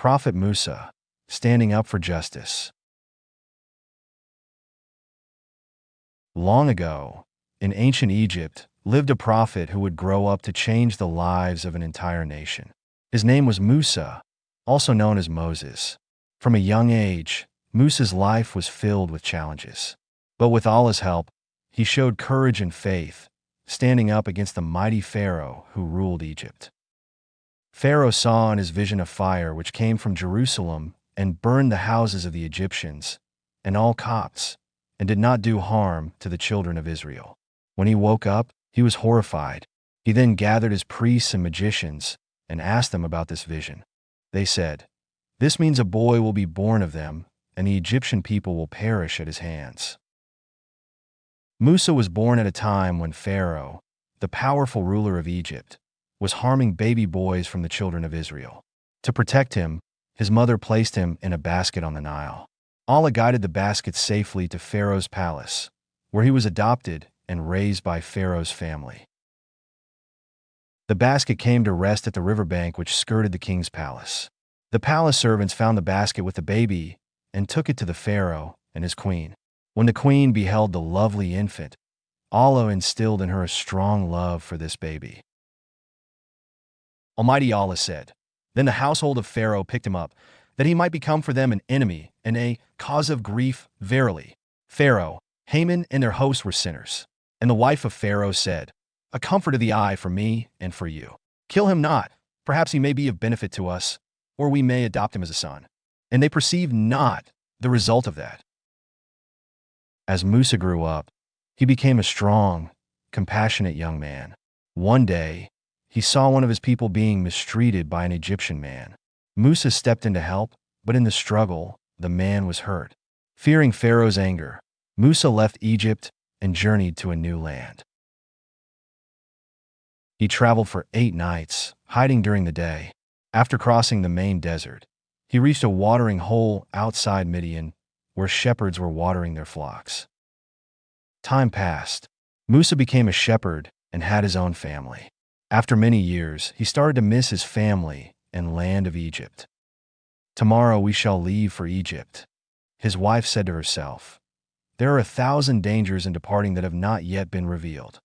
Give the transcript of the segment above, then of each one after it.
Prophet Musa, standing up for justice. Long ago, in ancient Egypt, lived a prophet who would grow up to change the lives of an entire nation. His name was Musa, also known as Moses. From a young age, Musa's life was filled with challenges. But with Allah's help, he showed courage and faith, standing up against the mighty Pharaoh who ruled Egypt. Pharaoh saw in his vision a fire which came from Jerusalem and burned the houses of the Egyptians and all Copts, and did not do harm to the children of Israel. When he woke up, he was horrified. He then gathered his priests and magicians and asked them about this vision. They said, "This means a boy will be born of them, and the Egyptian people will perish at his hands." Musa was born at a time when Pharaoh, the powerful ruler of Egypt, was harming baby boys from the children of Israel. To protect him, his mother placed him in a basket on the Nile. Allah guided the basket safely to Pharaoh's palace, where he was adopted and raised by Pharaoh's family. The basket came to rest at the riverbank which skirted the king's palace. The palace servants found the basket with the baby and took it to the Pharaoh and his queen. When the queen beheld the lovely infant, Allah instilled in her a strong love for this baby. Almighty Allah said, "Then the household of Pharaoh picked him up, that he might become for them an enemy and a cause of grief. Verily, Pharaoh, Haman, and their hosts were sinners." And the wife of Pharaoh said, "A comfort of the eye for me and for you. Kill him not, perhaps he may be of benefit to us, or we may adopt him as a son." And they perceived not the result of that. As Musa grew up, he became a strong, compassionate young man. One day, he saw one of his people being mistreated by an Egyptian man. Musa stepped in to help, but in the struggle, the man was hurt. Fearing Pharaoh's anger, Musa left Egypt and journeyed to a new land. He traveled for 8 nights, hiding during the day. After crossing the main desert, he reached a watering hole outside Midian, where shepherds were watering their flocks. Time passed. Musa became a shepherd and had his own family. After many years, he started to miss his family and land of Egypt. "Tomorrow we shall leave for Egypt," his wife said to herself. "There are 1,000 dangers in departing that have not yet been revealed."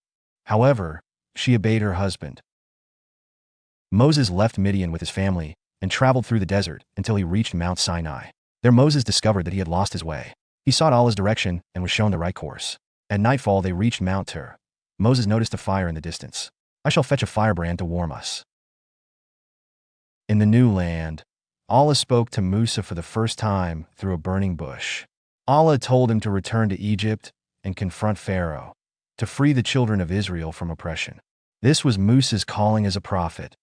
However, she obeyed her husband. Moses left Midian with his family and traveled through the desert until he reached Mount Sinai. There Moses discovered that he had lost his way. He sought Allah's direction and was shown the right course. At nightfall they reached Mount Tur. Moses noticed a fire in the distance. "I shall fetch a firebrand to warm us." In the new land, Allah spoke to Musa for the first time through a burning bush. Allah told him to return to Egypt and confront Pharaoh, to free the children of Israel from oppression. This was Musa's calling as a prophet.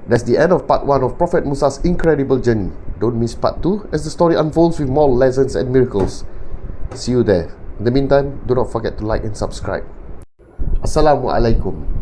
That's the end of part 1 of Prophet Musa's incredible journey. Don't miss part 2 as the story unfolds with more lessons and miracles. See you there. In the meantime, do not forget to like and subscribe. Assalamualaikum.